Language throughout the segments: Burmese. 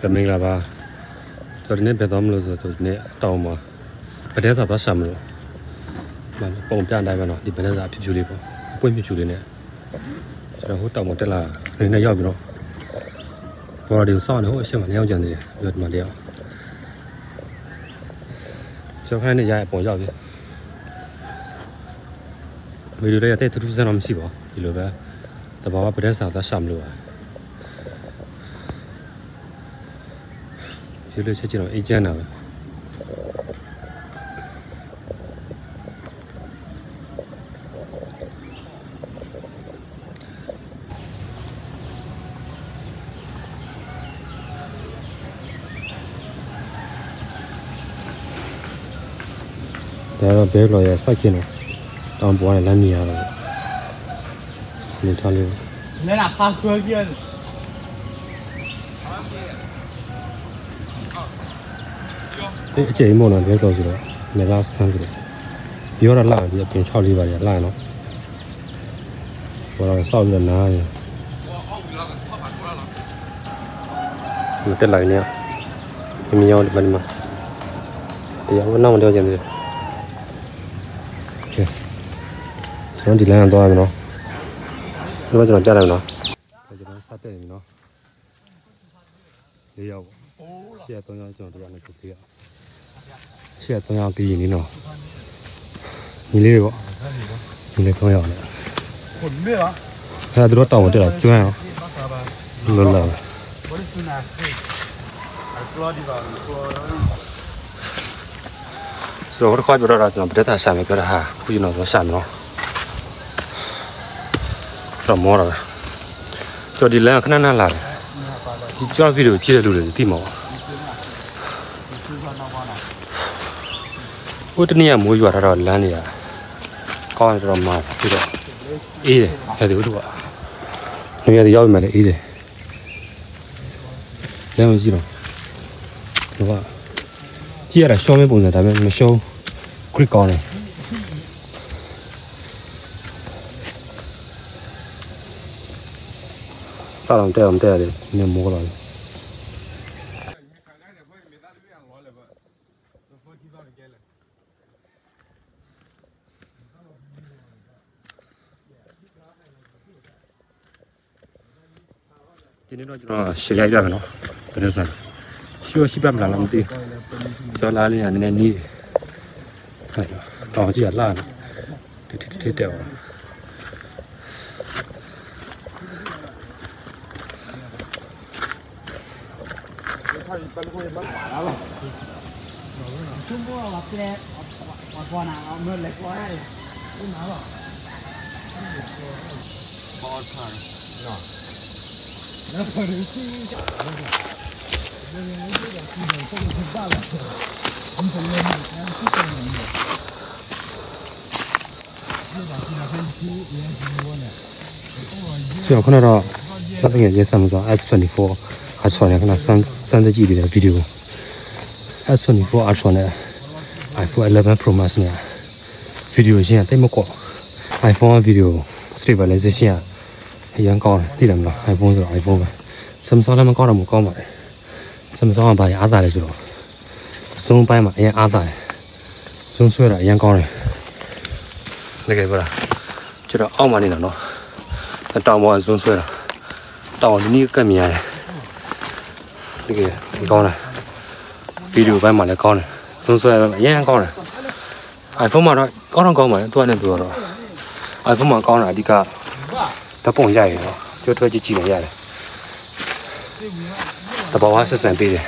ကမင်္ဂလာပါကျွန်တော်ဒီနေ့ဘယ်သွားမလို့ဆိုတော့ဒီနေ့တောင်းမှာဗဒဲစာသွားရှာမလို့ပုံပြတိုင်းပဲနော်ဒီဗဒဲစာဖြူဖြူလေးပေါ့အပွင့်ဖြူဖြူလေးနဲ့ကျွန်တော်ဟိုတောင်းမှာတက်လာနေနဲ့ရောက်ပြီးတော့ဘော်ဒီကိုစောင့်နေဟိုအရှင်းမှာနေအောင်ကြံနေတယ်ပြောဒီမှာတယောက်ကျွန်တော်ခိုင်းနေရအပေါ်ရောက်ပြီဗီဒီယိုလေးရတဲ့ထူးဆန်းတော့မရှိပါဘူးဒီလိုပဲတဘာဝဗဒဲစာသွားရှာမလို့ဒီလိုချက်ချင်တော့အေဂျင့်တာပဲဒါတော့ဘဲလော်ရစိုက်ခင်တော့တောင်ပွားနဲ့လမ်းမြင်ရတော့ဒီထားလေး没啦，怕哥哥。အကျိန်မို့နော်ဘဲလော်ဆိုတော့မေလာစခန်းဆိုတော့ပြောရလာပြီးအပြင်6လေးပါရလာနော်ဘောတော့စောက်ပြီးတော့နားရဒီတက်လိုက်နေမမြောင်းဒီမှာတရားဝင်နောက်မပြောချင်ဘူးโอเคကျွန်တော်ဒီလမ်းသွားမယ်နော်ဒီမှာကျွန်တော်ကြားလိုက်နော်ကျွန်တော်စတက်နေပြီနော်၄ယောက်ပေါ့ရှေ့3ယောက်ကျွန်တော်တို့ကနေကြည့်ရရှေ့3ယောက်ကြည့်ရင်နော်ညီလေးပေါ့ညီလေး3ယောက်နဲ့ဟုတ်မေးလားအဲ့ဒါတို့တောင်းတက်တာကျွမ်းအောင်လောလောဘောရစနာဟေးအကလာဒီပါဆိုတော့ခေါ်ပြတော့ကျွန်တော်ပြတ်တာရှာမယ်ပြောတာဟာခုကျွန်တော်ရှာမယ်နော်တော့မောတော့ကျွန်တော်ဒီလမ်းခဏခဏလာတယ်ဒီကြောက်ဗီဒီယိုကြည့်တဲ့လူတွေသိမှာပါဟိုတနေ့ကမိုးရွာတော့လမ်းနေရကောင်းတော့မှာပြီးတော့အေးတယ်အဲ့ဒီတို့ကနေရာရောက်ပြီမယ်လေအေးတယ်လမ်းကိုကြည့်တော့ဟိုကကြည့်ရတာရှောင်းမဲပုံစံဒါပေမဲ့မရှုံးခရစ်ကောင်းတယ်စားအောင်တဲ့တယ်နည်းမိုးလာတယ်ဒီနေ့တော့ကျွန်တော်ရှေ့လိုက်ရမယ်နော်ဘယ်လိုစားရှိပါမလားမသိကျော်လာလေးကနည်းနည်းနီးဟဲ့တော့ကြည့်ရလာတိတဲ့ပါ中国我过来，我过哪？我们来过来，我拿了。好看，是吧？那可能是。ကျွန်တော်ခဏတော့သတ်ငယ်ရေးဆမ်းဆို S24 Ultra နဲ့ခဏစမ်းကြည့်ပြီးတဲ့ဗီဒီယို S24 Ultra နဲ့ iPhone 11 Pro Max နဲ့ဗီဒီယိုရှင်းတိတ်မကွာ iPhone ဗီဒီယို stabilization အရင်ကောင်းတယ်သိတယ်မလား iPhone ဆိုတော့ iPhone ပဲ Samsung လည်းမကောင်းတော့မကောင်းပါနဲ့ Samsung ကဘာအားသာလဲဆိုတော့စုံပိုင်းမှာအရင်အားသာတယ်စုံဆွဲတာအရင်ကောင်းတယ်တကယ်ပါလားကျွန်တော်အောက်မှာနေတာနော်တောင်ပေါ်စုံဆွဲတာတောင်နီးကပ်မြင်ရတယ်တကယ်ကောင်းတယ်ဗီဒီယိုပိုင်းမှာလည်းကောင်းတယ်စုံဆွဲအရင်ကောင်းတယ် iPhone မှာတော့ကောင်းပါလေသူကလည်းသူကတော့ iPhone မှာကောင်းတာအဓိကဓာတ်ပုံရိုက်ရတော့ပြောထွက်ကြည့်နေရတယ်တဘာဝဆက်ဆံပေးတယ်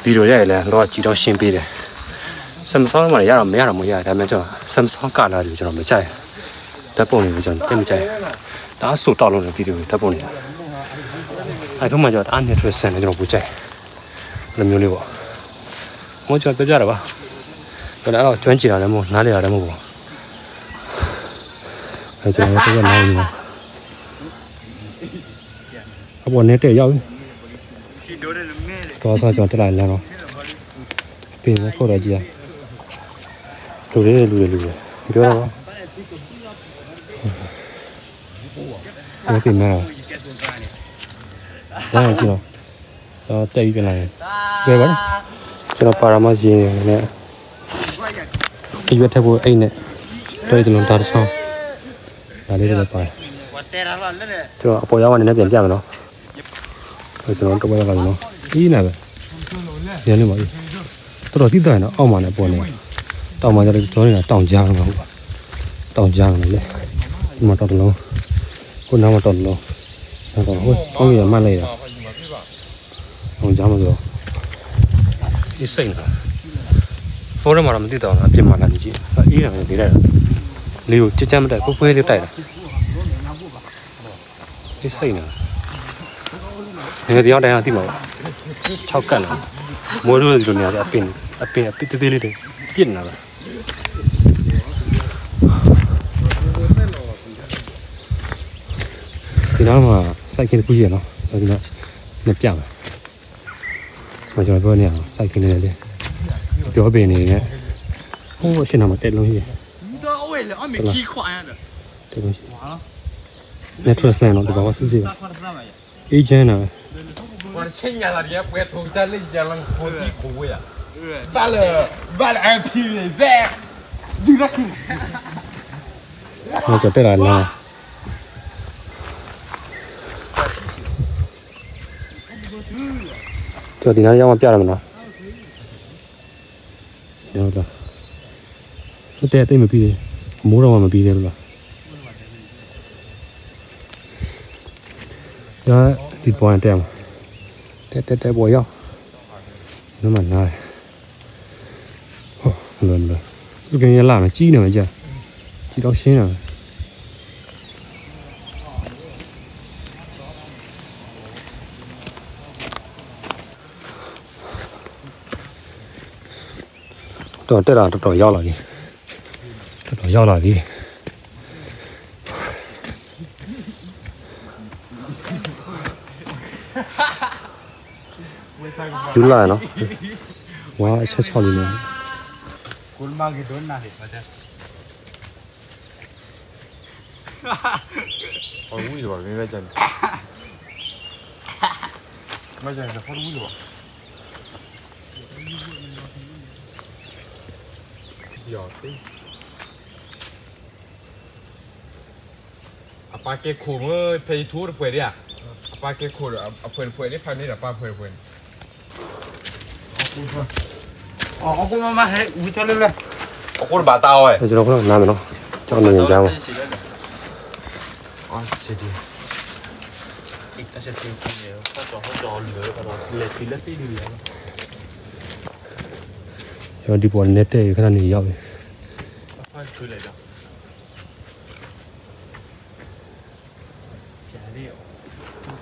ဗီဒီယိုရိုက်လဲတော့ကြည့်တော့ရှင်းပေးတယ် Samsung မှာရတော့မရတော့မရဒါပေမဲ့ကျွန်တော် Samsung ကလာတယ်ကျွန်တော်မကြိုက်ဓာတ်ပုံတွေကိုကျွန်တော်တိတ်မကြိုက်ဒါအဆိုတောက်လို့ဗီဒီယိုဓာတ်ပုံတွေ iPhone မှာကျတော့အားနေထွက်ဆန်တယ်ကျွန်တော်ပူကြိုက်လိုမျိုးလေးပေါ့မောကျွန်တော်ပြောကြတာပါကျွန်တော်ကျွမ်းကျင်တာလည်းမဟုတ်နားလေတာလည်းမဟုတ်ဘူးအဲကျွန်တော်ပြောနိုင်နေအပေါ်နေတဲ့ရောက်ပြီတော့ဆောကျွန်တော်တက်လာလမ်းတော့ပြင်ခေါ်ရကြည့်လူတွေပြောတော့ဘာပြင်မလဲ 来，记了。တက်ပြီးပြန်လာတယ်ကြည့်ပါကျွန်တော်ပါရမရေနဲ့ဒီရွက်ထက်ဖို့အိတ်နဲ့တွေ့တယ်လို့ဒါတစ်ချောင်းဒါလေးတွေပါတယ်ကျွန်တော်အပေါ်ရောက်ကနေပြန်ပြမယ်နော်ကျွန်တော်တော့ရောက်လာပြီနော်ဒီနာပဲရနေပါပြီတော်တော်တိတိုင်တော့အောက်မှာလည်းပေါ်နေတောင်မှာကျတော့ကျောင်းနေတာတောင်ကြားမှာဟုတ်ပါတောင်ကြားမှာလေဒီမှာတော့တလုံးခုနမှာတော့တလုံးတော့ဟိုကောင်းရမှတ်လိုက်တာတောင်ကြားမှာဆိုဒီစိတ်လားဖိုးရမှာတော့မသိတော့ဘူးအပြင်မှာလာကြည့်အေးရတယ်ဒီလိုက်လေးကိုကြက်ကြမ်းမတိုက်ကိုဖွဲလေးတိုက်တာဒီစိတ်လားငယ်တရားတိုင်းအသိမှာ6ကတ်လားမိုးရိုးဒီလိုနေရာအပင်တေးသေးလေးတွေပြစ်နေတာပဲဒီတော့မှစိုက်ကင်းပူးရနော်ဒီတော့နှစ်ပြမယ်ကျွန်တော်ပြောနေအောင်စိုက်ကင်းနေတယ်ပြောပင်နေနဲ့ဟိုးအရှင်နာမှာတက်လုံးကြီးတော့ဝဲလေအမေကြီးခွာရတယ်တက်လုံးကြီးnet transfer တော့ဒီဘောစစ်စစ်အေဂျင့်နာ我亲家那里不要投在那家人口地口味啊，完了，MP的噻，就那个。我就对了啦。这底下要么变了没呢？然后这，这对没比的，没让我们比的了。这地包人对吗？တက်ပေါ်ရောက်နမနာဟောလွန်လွန်သူကရင်လာမကြီးနေမှာကြာကြီးတော့ရှင်းတာတော့တက်လာတော်ရောက်လာပြီတော်ရောက်လာပြီယူလာနော်ဝါအချက်6လေးနဲ့ကိုမကြီးတော့နားလေပါတယ်ဟောဝီးတော့မင်းပဲကြတယ်မကြတယ်ဟောဝီးတော့ယောတေအပါကေခုမဖေးထိုးပွေရအပါကေခုအဖွယ်ဖွယ်လေးဖမ်းနေတာပါဖွယ်ဖွယ်哦，我妈妈还乌条了嘞。我把刀哎。ကျွန်တော်ကတော့နားမယ်နော်ကျွန်တော်နေကြအောင်啊，是的。一个是天气的，好找旅游，好找来去了飞旅游。ကျွန်တော်ဒီပေါ်နေတဲ့ခဏနေရောက်ပြီ快出来了。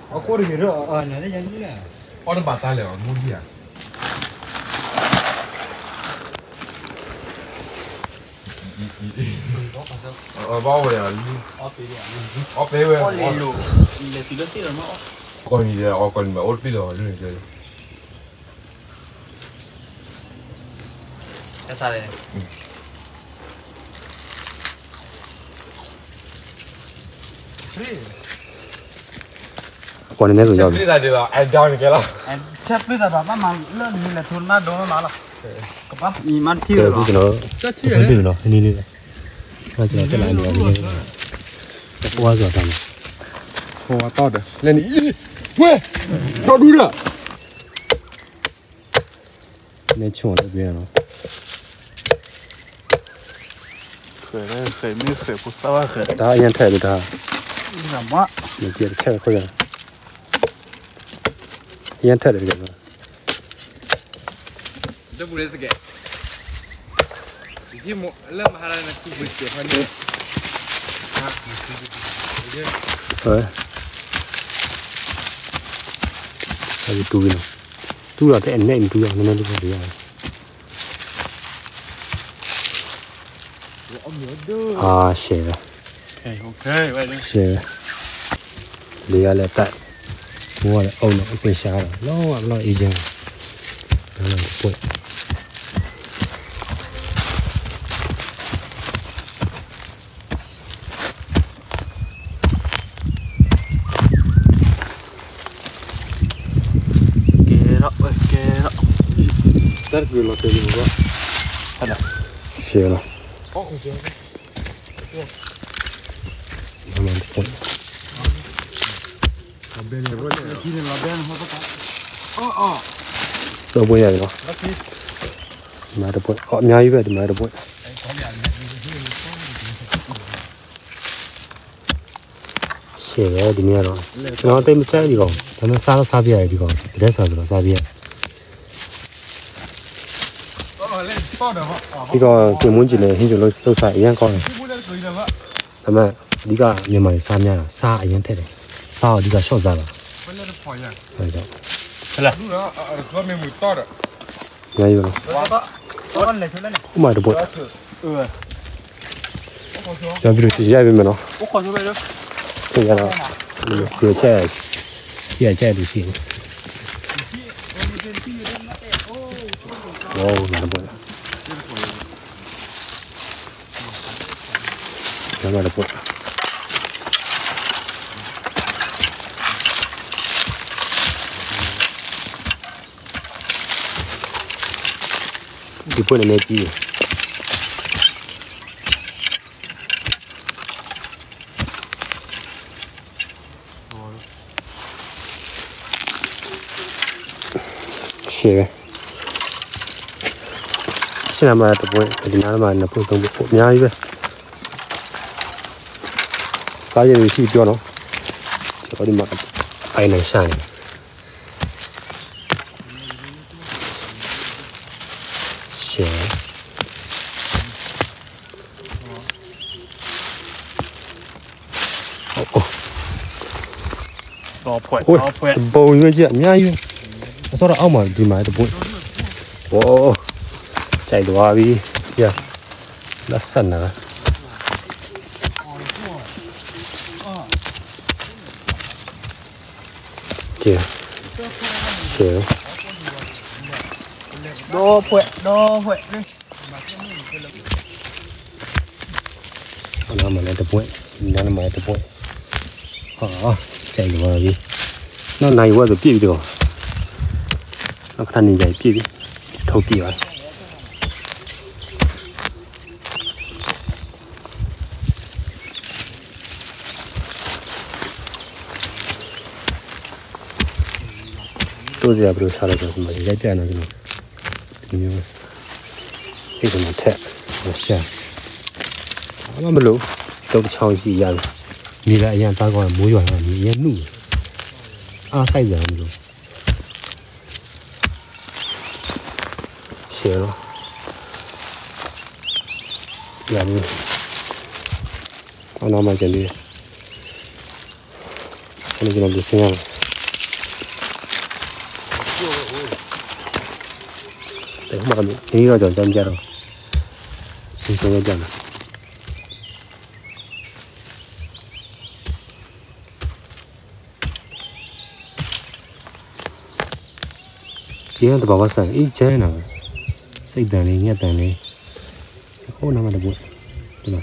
我过来热啊，那在养鸡呢。我都把刀了，母鸡啊。包回来了，我背回来，我来路，你来去了飞了吗？我你的，我跟你们，我背到这里去。在啥嘞？ပေါ်နေဆိုရောက်ပြီ背在这了，哎，掉你给了。哎，这背的吧，慢慢那你来拖那多拿了。ကပတ်ညီမတီး ကျွန် တော့ တော်ဒီလိုနော်နေနေလေးအဲ့ကျွန်တော်တက်လာနေပါပြီဟိုဆိုတာတယ်ဟိုတော့တယ်လည်းနီဝဲတော့ဒူးရနေချုံတယ်ပြန်နော်ခဲမခဲပူစတာခဲ ဒါအရင်ထည့်လို့ဒါနမနေပြထည့်ခွင့်ရရင်ထည့်တယ်ကြနော်这不是个，你莫那么还来那去不喜欢的，啊，ဟဲ့အဲ့ဒီတူရနော်တူရတဲ့အနေနဲ့တူရနည်းနည်းလေးပြရအောင်အာရှယ်โอเคไปเลยရှယ်လေးရလက်တက်ဘောကလည်းအုံတော့အပင်ရှားတာလောကဘလောက်အေးချမ်းတယ်ပွတ်က ဆက်ကြလို့တယ်လို့ ဟုတ်လားရှယ်လား ဟုတ်ကဲ့ အမှန်ပေါ့ ဘယ်လိုလဲဒီနေ့လာဘန်ဟောတော့အော် တော့ပွင့်ရတယ်နော် လက်ကြီး ဒီမှာတော့ပွင့်အများကြီးပဲဒီမှာတော့ပွင့်ရှယ်ပဲဒီနေ့ကတော့ကျွန်တော်တိတ်မကြိုက်ဒီကောင်ဒါပေမဲ့စားပြရတယ်ဒီကောင်တရက်စားဆိုတော့စားပြရ အော်လေပေါ့တော့ ဒီကောင်ပြင်မွန်းကျင်နေဟင်းကျလို့လှုပ်ဆိုင်အရင်ကောင်းတယ် ဒီဘူးလည်းဆိုရပါ ဒါပေမဲ့အဓိကမြန်မာတွေစားများတာစားအရင်ထက်တယ်စားအဓိကရှော့စားတာ ဘယ်လိုဖော်ရ ဟုတ်တော့ လူတော့တော့မမှုတော့ အများကြီးပဲနော် တော့လည်းချလည်း ဥမာတော့ပွင့် ဟုတ်ကဲ့ ကျွန်တော်ပြီးလို့ရိုက်ပေးမယ်နော် 我考出来了。 ဆိုကြတော့ဒီကျက်လို့ရှိရင်ဝေါနာတော့ပွင့်နာတော့ပွင့်ဒီပွင့်နေကြည့်ရှယ်ရှင်းမှာတော့ပွင့်ဒီနားမှာနှစ်ပွင့်သုံးပွင့်အများကြီးပဲစားရည်ရှိပြောနော်ကျွန်တော်ဒီမှာအိုင်နေဆိုင်ရှယ်多配 ပုံရွေးချက်အများကြီးပဲအစောတော့အောက်မှာဒီမှာတော့ပွင့်ဝေါကြိုက်သွားပြီပြလက်ဆက်နာကဲရှယ်多配多配。 နားမှာလည်းတပွင့်နားမှာလည်းတပွင့်ဟာကြိုက်သွားပြီနောက်နိုင်ဝက်ဆိုပြည့်ပြီးတော့နောက်ခဏနေကြပြည့်ပြီထုတ်ပြပါတိုးစရာဘယ်လိုချလိုက်တော့ဒီမှာရိုက်ပြနေတယ်ဒီမျိုးအဲ့ဒါနဲ့ထက်ရှာအမမလို့တော့ချောင်းရှိရတယ်နေလည်းအရင်သားကောင်းမိုးရွာနေအရင်နှုတ်အားဆိုင်ကြတယ်လို့ရှယ်တော့ရတယ်အနာမကျန်တယ်အဲ့ဒီကျွန်တော်ပြင်ရမယ်တယ်မှာဒီတော့ကြောင်ကြတော့ဒီဆိုရကြတယ်ဒီကတော့ဘာဆိုင်အေးချမ်းနေတာစိတ်တန်လေးညက်တန်လေးဟိုနာမတဘူးဒီမှာ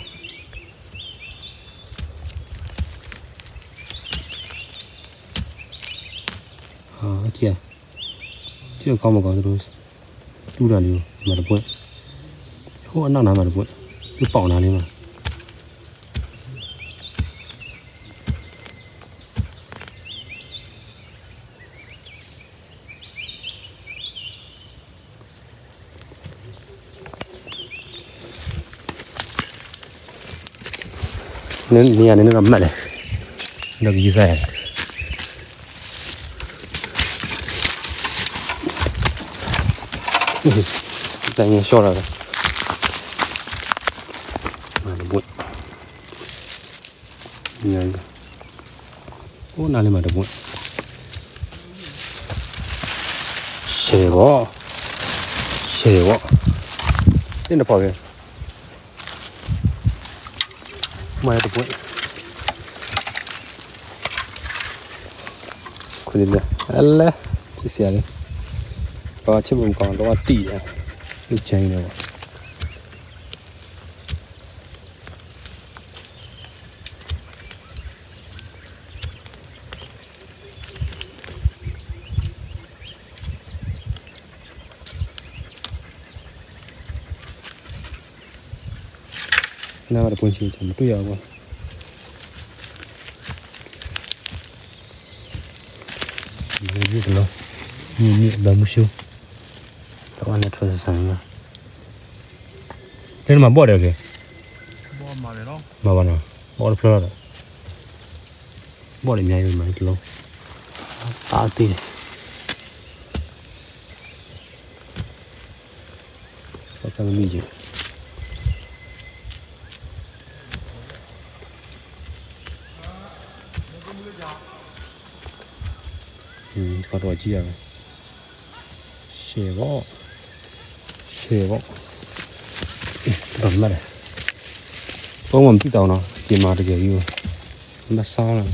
ဟာကြည့်ကြည့်ကောင်းမကောင်းတို့တူတာလေးမတဘူးဟိုအနောက်နာမတဘူးဒီပေါင်နာလေးမှာနေရနေတော့မှတ်တယ်တော့ကြီးစားရတယ်တန်ရင်ရှော့လာတယ်မနဘူးညံဟိုနားလေးမှာတဘူးရှယ်ဘောတင်းတော့ပေါ့ပဲ买的贵，可怜的，来，这些嘞，把全部讲到地啊，有钱的嘛。နားမှာပွင့်ချင်မတွေ့ရဘူးဒီလိုนี่ဘာမှမရှိတော့နဲ့ထွက်ဆန်းလာဒီမှာဘော်တယ်လေဘော်မှာလေနော်ဘာဘာနော်ဘော်ဖလော်တော့ဘော်လေးအများကြီးမှဒီလိုအားသေးတယ်ဆက်ဆံမိကြီးကတော့ကြည့်ရမယ်ရှေ့ပေါ့တော့မလဲပုံမှန်ပြတောင်းတော့ဒီမှာတကယ်ကြီးမစားလား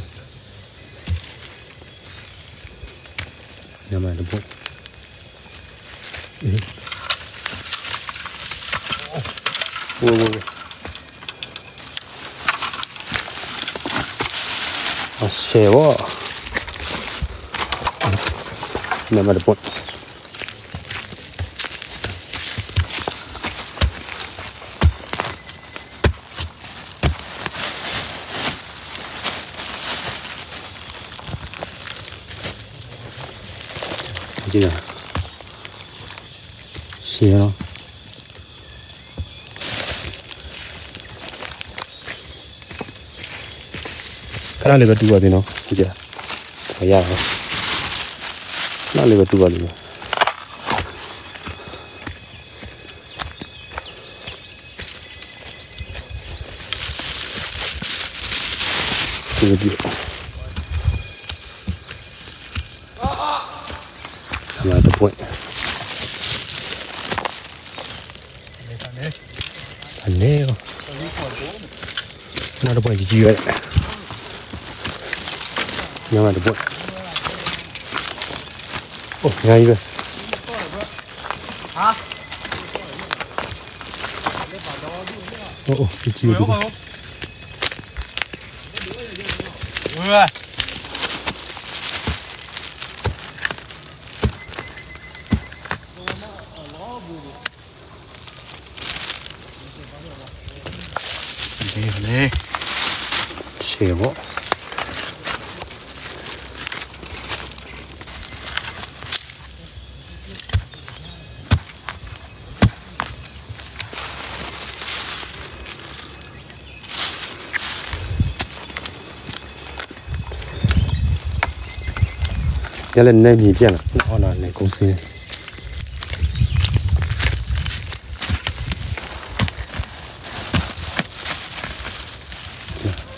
ညမတော့ပေါ့ဝိုးရှေ့ပေါ့ညမတော့ပေါ့这个写了，看那里边多少的呢？这个，哎呀，那里边多少的呢？这个地方。Yeah, the point. Aneo. Another point. Did you get it? No, the point. Oh, yeah, you go. Oh, did you get it? Nè xỉu cái lần này nhìn xem nó là này công ty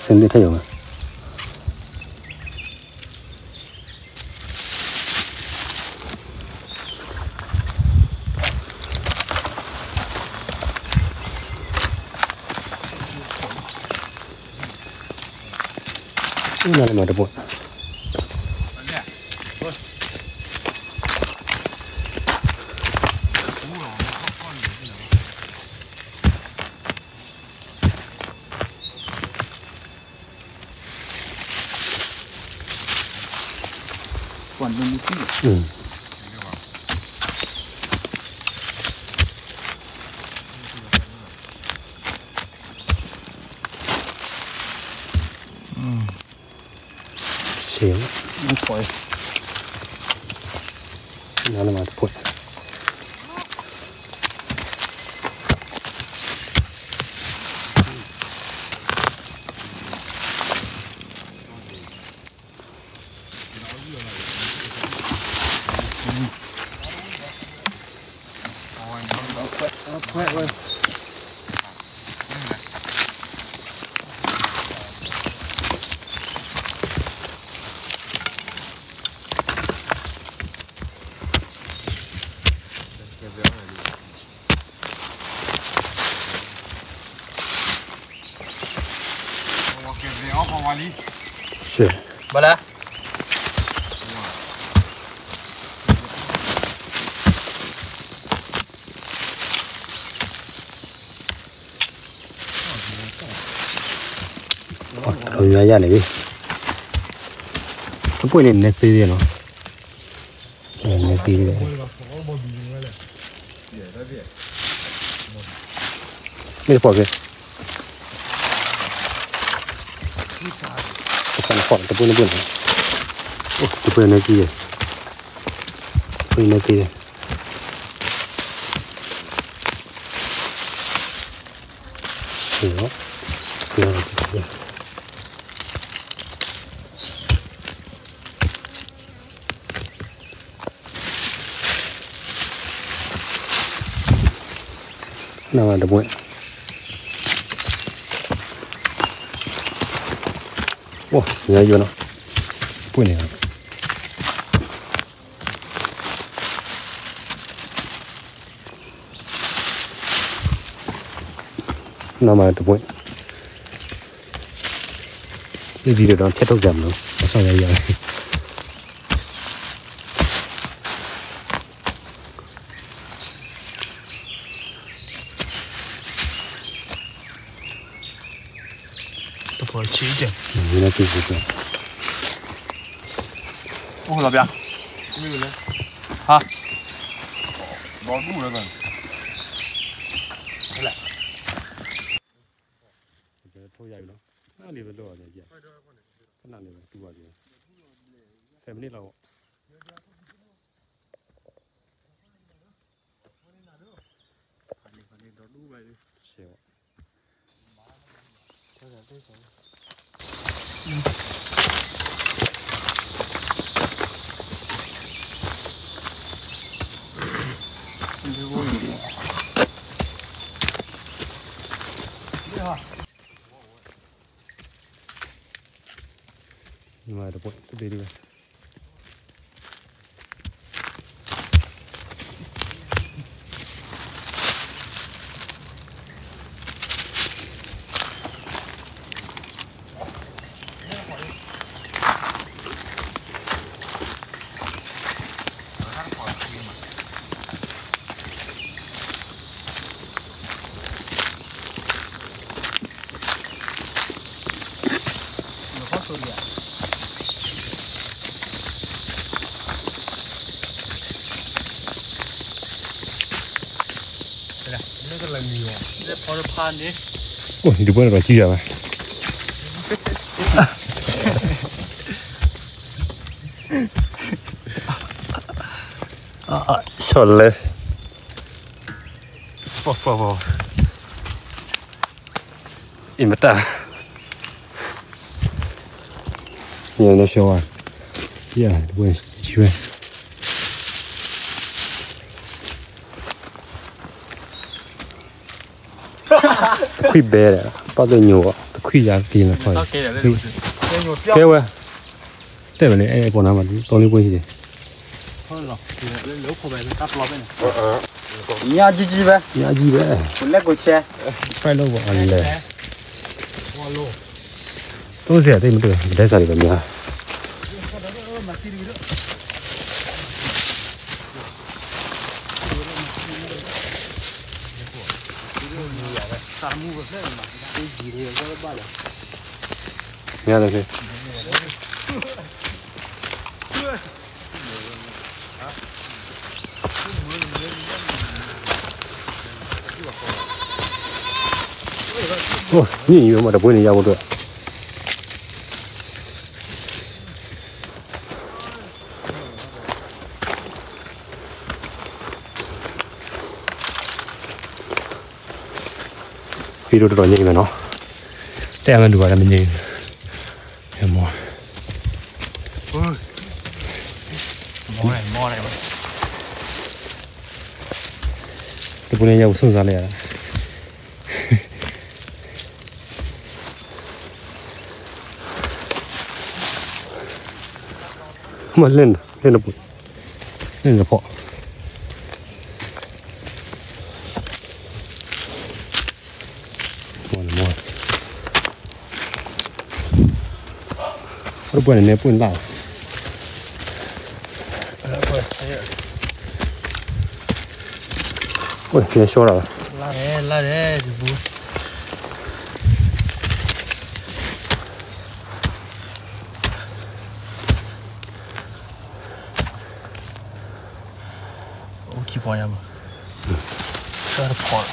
xem đi thấy không ạ ini là mà được bột còn luôn đi xỉu nó khỏi nó là mà được bột quẹt luôn xỉu Bala rồi ra ra này đi cái bụi này nét tươi nó nét tươi đấy đây bỏ kìa 跑了，不能。哦，这不能记，不能记。不要记。那完了不？哇，人家有了，不能。那么这不？这地里头铁头怎么了？我上来一样。我吃一件。应该就是这。我老表。没有嘞。啊。老路了呢。来。这偷下去了，那里边多少钱？那里边多少钱？3မိနစ်လောက်တော့လူပဲလေရှေ့ဒီမှာတော့တပေးလေးပဲ哦，你就不能把鸡了啊，小嘞，不，你们大，你那小啊，呀，问鸡呗。ခွေပဲတယ်ပတ်တဲ့ညိုခွေရကင်းလာခေါ်တယ်ကဲဝဲတဲ့မလဲအဲ့ပေါ်နာမှာတောင်းလေးပွင့်ရှိတယ်ဟုတ်လားဒီလောက်ခေါ်ပဲကပ်လောက်ပဲညာကြီးပဲကိုလက်ကိုချဲဖိုင်လို့ပေါ့အဲ့လေဟောလို့30တိတ်မတွေ့လက်စားတွေပဲများများတယ်哦，你以为嘛？这不会你压不住。飞到这多年了喏，这样子多少年？什么？摸来，这不能要送上来了。嘛练的不，练的跑。我不能不能拉。喂，别笑了。拉嘞，这不。我去跑呀嘛。这是跑了。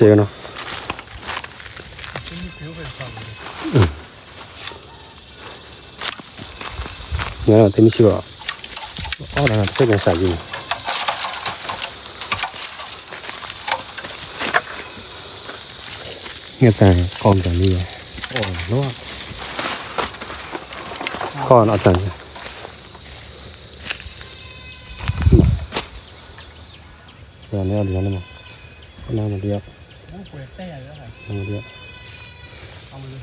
切呢？你看，对你去吧。哦，那这边啥子？nghe ta con cả đi nó con nó tận giờ nó đi nó mà đi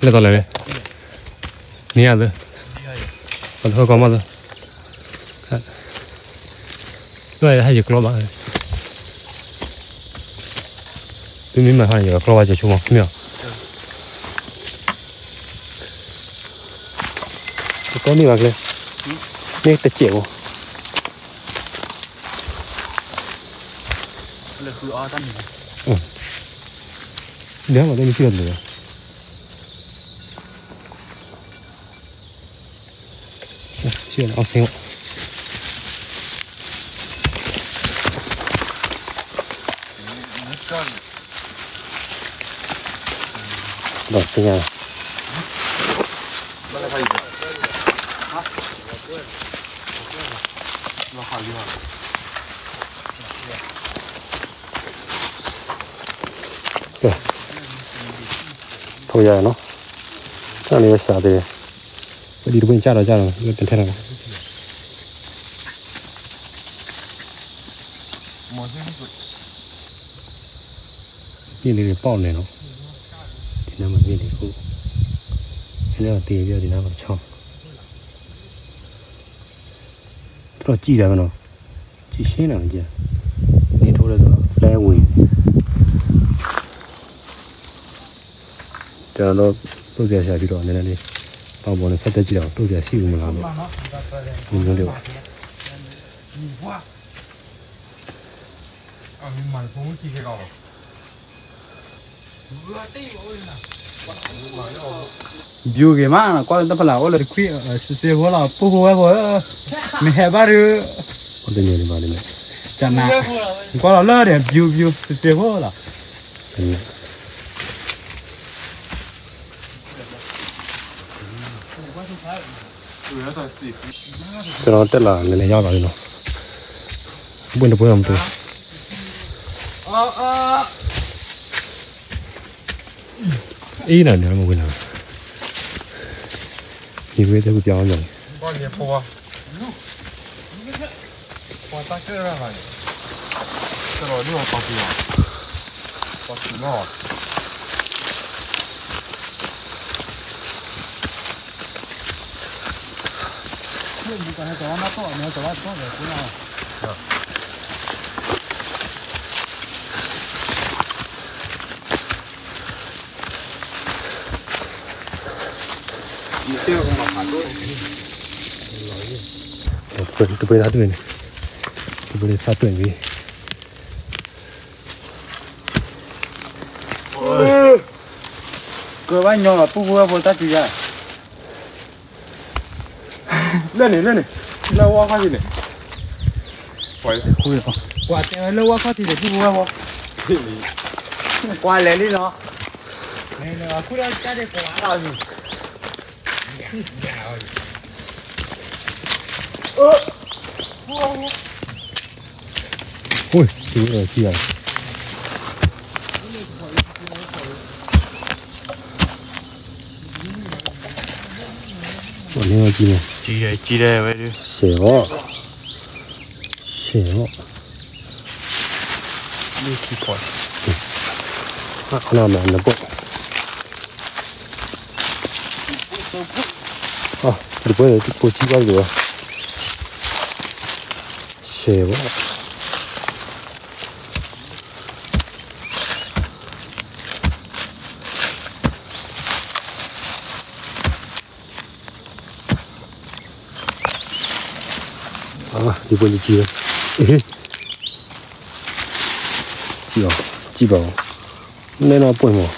lên tao lại đi à rồi còn thôi có mà rồi rồi hay giật lo bạn tôi mình mà hay giật lo cho chúng mình có đi vào lên nghe ta chịu nếu mà đây chưa được chưa nó xéo rồi cái nhà thôi giờ nó cái này xả thì đi được bên cha rồi nóเป็นแท่งนี่เลยป้อนเลยเนาะทีนั้นมันนี่เลยกูทีนั้นตีเยอะทีนั้นมันช่องတော့ကြည့်တယ်မနော်ကြည့်ရှင်းတယ်ကြည့်နေထိုးလဲဆိုတော့ fly wing ကျွန်တော်တို့ဆရာရှာပြီးတော့နည်းနည်းလေးပေါပေါ်နဲ့ဆက်တက်ကြည့်တော့တို့ဆရာရှိဘူးမလားပေါ့ဒီလိုလေးbiểu cái mà là qua tập là ô là khuya sẽ vô là bố bố mình hay bắt được có tên gì mà đây này chẳng nào qua là lơ để biểu sẽ vô là cái đó tức là người này giao vào đi nó buồn được buồn không tôi ý là nữa một cái nào thì bây giờ tôi rồi con gì phô phô ta chơi ra này cái rồi đưa vào tiền vào tiền nó nhưng mà cái đó nó to rồi cũng nào tiêu không mà phản đối tôi bây giờ tôi bây giờ sao tuyển gì cơ bản nhỏ là bố bố ta chỉ ra lên này lâu quá phát gì này quay khui rồi quả tiền lâu quá phát thì để bố bố qua lên đi nó này là khui ra cái để quả nào gì ui chú rồi chi rồi còn nhiều chi này chi đây vậy đi xẻo đi chi khỏi nào mà nó bộ đi bây giờ cô chi bao giờ xẻo đi bên kia chị bảo nên nó bồi mỏ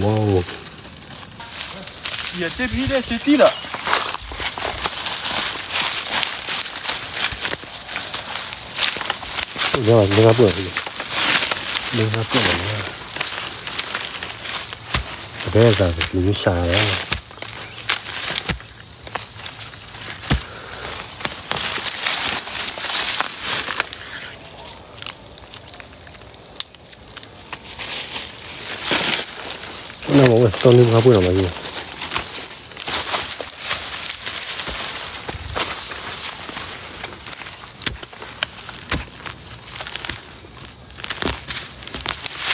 wow也这批的谁地了你看你看不了这个没啥变的了。这个啥子？你啥呀？那我到那块不了嘛就。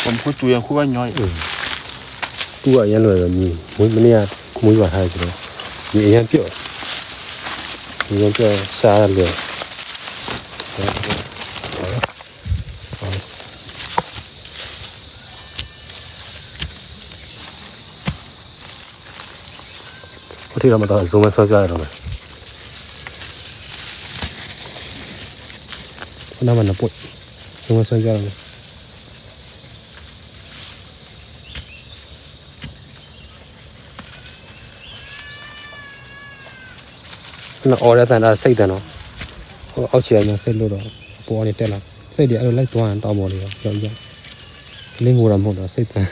我们会主要户外鸟。都啊，原来的你没呀，没把它知道，你也表，你也表啥了？我听他们到中文说家了嘛，那么那不，中文说家了嘛。那အော်ရတဲ့နာစိတ်တယ်နော်ဟိုအောက်ချီကစိတ်လို့တော့ပေါ်နေတက်လာစိတ်တွေအဲ့လိုလိုက်သွားရင်တောင်းပေါ်နေတော့ကြောက်ကြလင်းငိုတာမဟုတ်တော့စိတ်တယ်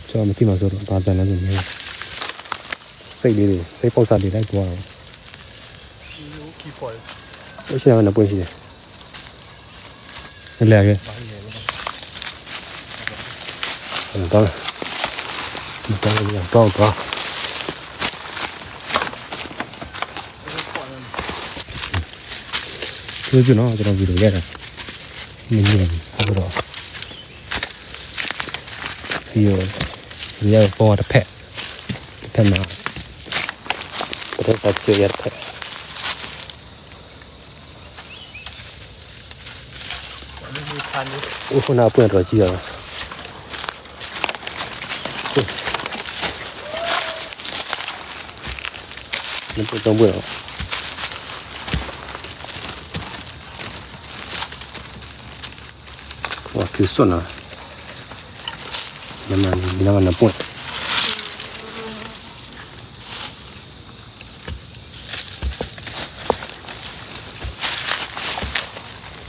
ကျွန်တော်မသိမှဆိုတော့ဘာပြန်လဲမသိစိတ်လေးတွေစိတ်ပေါက်စားတွေလိုက်သွားတော့ခီပေါ်လို့ရှိရင်လည်းပွင့်ရှိတယ်လဲရဲတော့တော့ပြောကြနော်ကျွန်တော်ဗီဒီယိုရိုက်တာနည်းနည်းဟုတ်တော့ဒီရောပေါ်တစ်ဖက်မှာတစ်ဖက်ကျရတဲ့ခုနပွင့်တော့ကြည့်ရအောင်ဒီတော့ပွင့်အောင်哇，挺顺啊！那么那不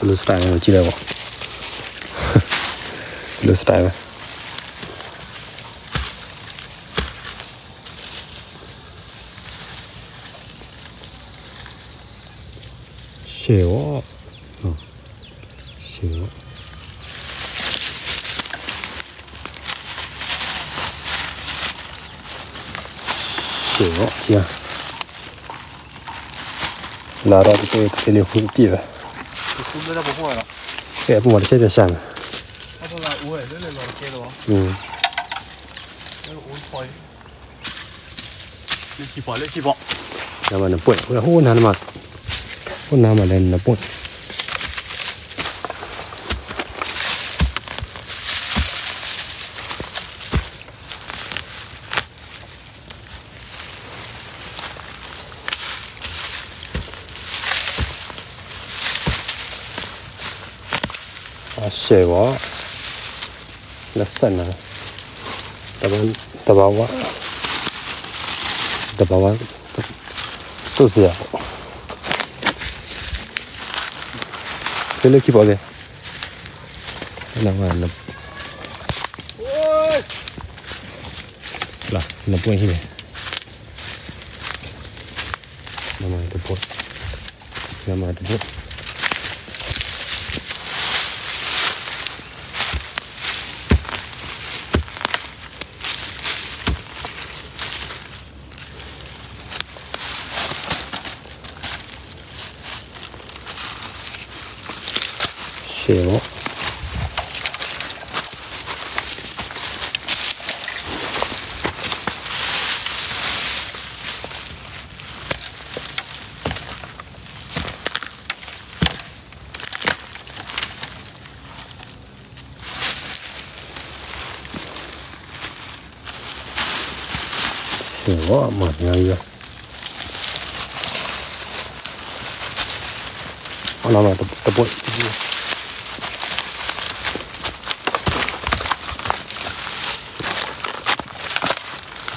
，Blue Star 有记得不？Blue Star 写我，写我。哦，这样，拿到这里灰地了。土不不坏了。这不往这边下了。他说来我也是那老街的哦。那个我跑。你起跑。那么那不，我拿的嘛，我拿嘛来那不。写我，那深了，大包哇，都是呀，这里起跑的，那完了，那不行的，那么的不。写我。我嘛样样，我那么都不，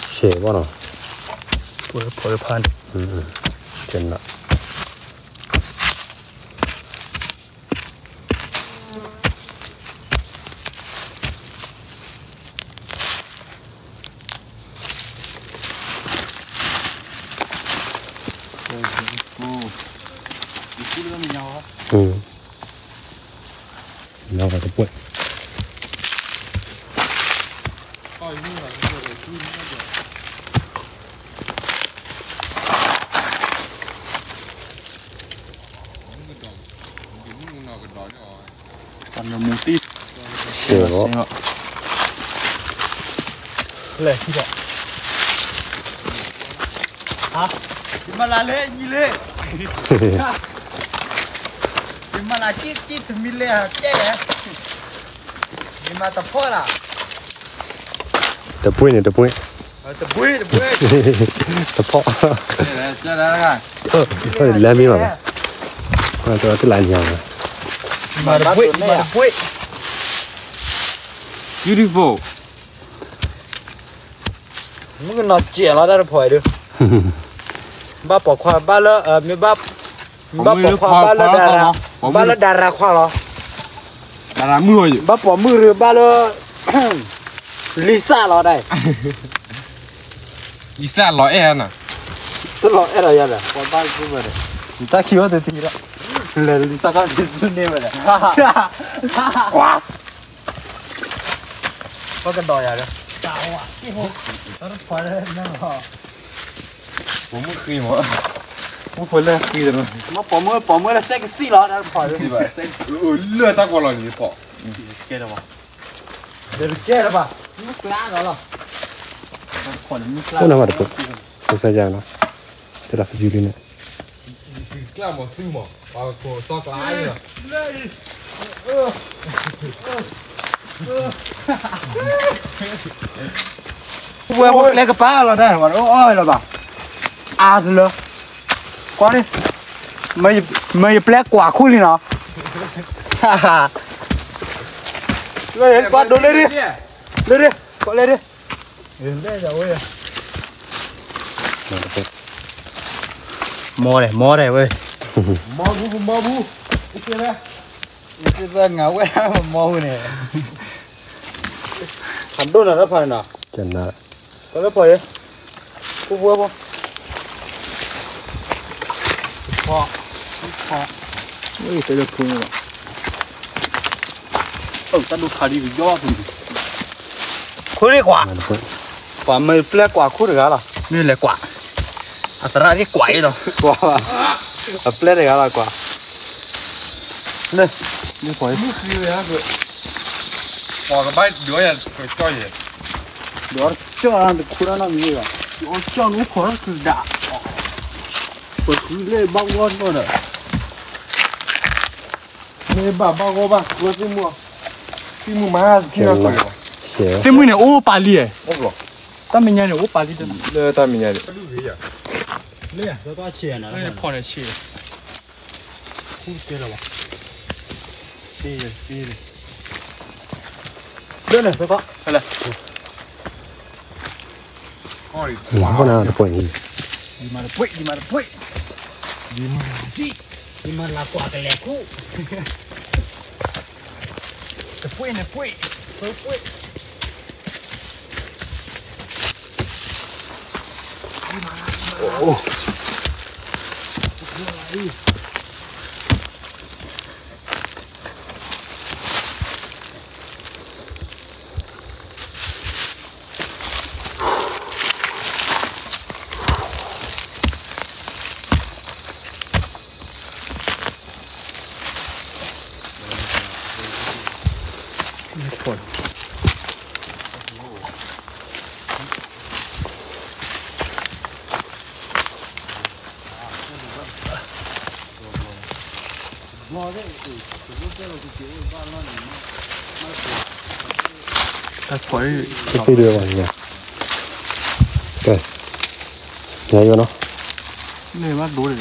写完了，不是跑着盘，真的。nào vào cái bụi còn là mù tít sửa đó lệ khi đó hả mà là lệ gì lệ mà là chít thì mình lệ hả chết mà tập phơi là tập bụi này tập bụi tập bụi tập phọ ra ra thôi làm đi mà tôi cứ làm nhiều mà tập bụi beautifulมึงก็นอนเจี๋ยแล้วได้พอยดูบ้าปอกควาบ้าแล้วมีบ้าปอกควาบ้าแล้วดาราควาเหรอดารามือบ้าปอกมือหรือบ้าแล้วลิซ่าเหรอได้ลิซ่าหล่อแอนน่ะตัวหล่อแอนอะไรอย่างเงี้ยบ้ากูไม่ได้ตาคิดว่าจะทีละเลยลิซ่าก็จะสุดเนี่ยไม่ได้ว้าก็กันดอยอะไรจ้าว่ะที่หกตอนพอเลยนั่งรอผมไม่คุยหมดผมคุยเลยคุยแต่มาปอมแล้วเซ็กซี่หรอนั่นพอเลยสิบ่เซ็กเลือดตะกอนหรอนี่พอเกล้าป่ะเดี๋ยวเกล้าป่ะไม่กล้าหรอคนไม่กล้า không nào vào được bụi tôi sẽ giang nó tôi đặt cái gì lên này กล้าหมดซื้อหมดเอาตัวซอกลายเลยเว้ยเล็กกระป๋าเราได้หมดโอ้ยเราบ้าอาดเลยก่อนดิไม่แปลกกว่าคู่นี่เนาะเลยก่อนดูเลยดิก่อนเลยดิเล่นจะเว้ยมอเลยเว้ยมอบูโอเคไหมนี่จะเหงาเว้ยมอเนี่ยทำด้วยนะพ่อเนาะ chân là ก็แล้วพอยังกูบัวพอเฮ้ยจะพุ่งหรอตัดดูขาดีกย่อพุ่งคู่ดีกว่า vào được bụi กว่าไม่แปลกกว่าคู่ดีกว่าหรอนี่แหละกว่าอัตราที่กว่าอีหรอกว่าแปลกดีกว่า นี่นี่พอไม่คือเลยนะคือพอกับใบเดี๋ยวอย่าไปจ่อยเดี๋ยวจ่อนั่นคู่นั้นมีอ่ะเดี๋ยวจ่อนู้นขอคือด่าเปิดคือเล่บ้างวันก็ได้เล่บ้างก็บ้างกูจะมัวที่มึงมาที่นั่นก็ xẻ ที่มึงเนี่ยโอ้ปาลีโอ้หรอตั้งมีเนี่ยโอ้ปาลีจังเลยตั้งมีเนี่ยเลยแล้วก็เชียร์นะเลยพอเนี่ยเชียร์คู่เชียร์แล้ววะดีเดินเลยไปก็ไปเลย không nào được bụi gì di mana lah kuat keleku tepui oh cái video này nhỉ ok nhảy vô nó này mà đủ rồi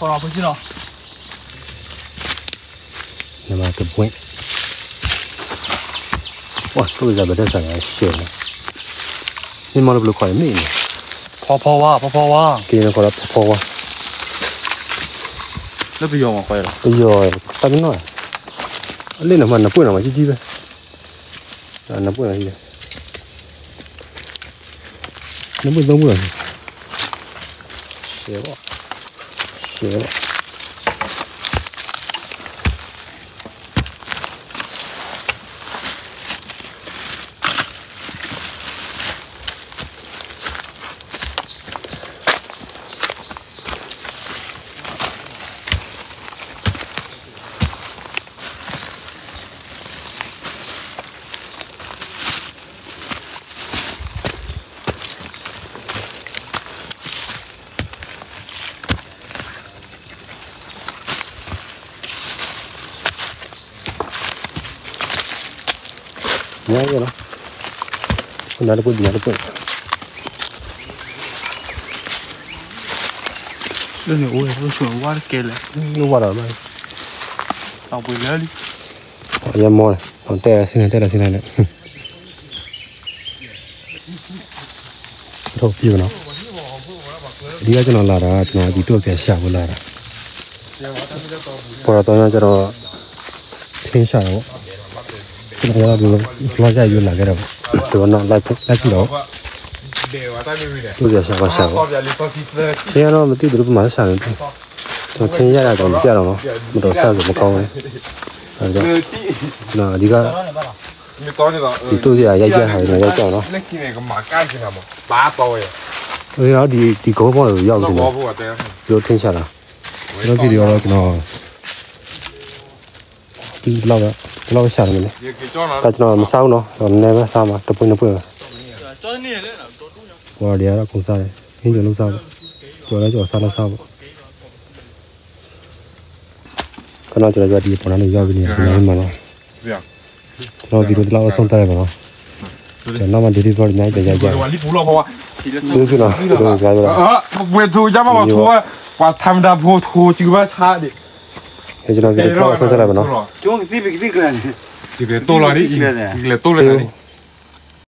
khó làm cái gì nào nhưng mà cái bụi wow tôi giờ bây giờสั่งเสียนะนี่มันรู้ข่อยไม่เนี่ยพอว่า กินแล้วก็รับพอว่า แล้วไปยอมข่อยล่ะ ไปย่อยตั้งน้อยเล่นน้ำมันน้ำปุ้ยน้ำมันจี้ๆไปน้ำปุ้ยอะไรเนี่ยน้ำปุ้ยต้องเบื่อ ရှယ်ပေါ့ညရနော်ခုနကပုတ်ညရပုတ် 这牛也不说挖的给了， လို့ပါတော့မ 当不了哩。 ရမောတယ်ဟိုတဲ့ဆင်းတဲ့ဆင်းလိုက်တော့ပြနော်ဒီကကျွန်တော်လာတာကျွန်တော်ဒီတော့ဆရာရှာဖို့လာတာပေါ်တော့ကျတော့ထင်းရှာတော့ကျွန်တော်ကဘလော့ကြရွေးလာခဲ့တော့ကျွန်တော်လိုက်ကြည့်တော့သူရရှာပါထင်းတော့မသိဘူးဘာမှရှာနေတယ်ကျွန်တော်ထင်းရတာတော့မပြတော့နော်မတော်ဆရာဆိုမကောင်းဘူးအဲဒါနော်ဒီကဒီတို့ရရိုက်ကြဟာတော့ရောက်ကြနော် လက်ကြီးနဲ့ကမာကိုက်နေတာမဘာတော့ရဲ့ ဟိုရောက်ဒီကောဘောကိုရောက်နေတယ် ဘောဖို့တဲ့ ပြောထင်းရှာတာကျွန်တော်ဗီဒီယိုတော့ကျွန်တော်ဒီလောက်ရှာနေတယ် ဒီကကြောနာ ဒါကျွန်တော်မစားဘူးနော်ကျွန်တော်နည်းပဲစားမှာတပွင့်ကြောနေလေနော်တော်တူး ဟိုဒီကတော့ကုန်စားတယ်ခင်းကြလုံးစားပေါ့ကျော်လဲကျော်စားလဲစားပေါ့ခဏကျွန်တော်ဒီပေါ်လာနေရောက်ပြီးနေတယ်ဒီမှာနော် ဗျာ ကျွန်တော်ဗီဒီယိုဒီလောက်ဆုံးတက်ရပါတော့ကျွန်တော်မှဒီဒီပေါ်ညိုက်တယ်ကြကြ ဝါလီပူလို့ဟော သူကနော်သူကကြာကြာ ဝေသူကြမှာပါထိုးဝါทำတာဖို့ထိုးကြည့်ပါချာดิ ကျွန်တော်ဗီဒီယိုလောက်ဆုံးတက်ရပါတော့ ကျုံးဒီကလည်း ဒီလေတိုလာဒီလေတိုလာဒီ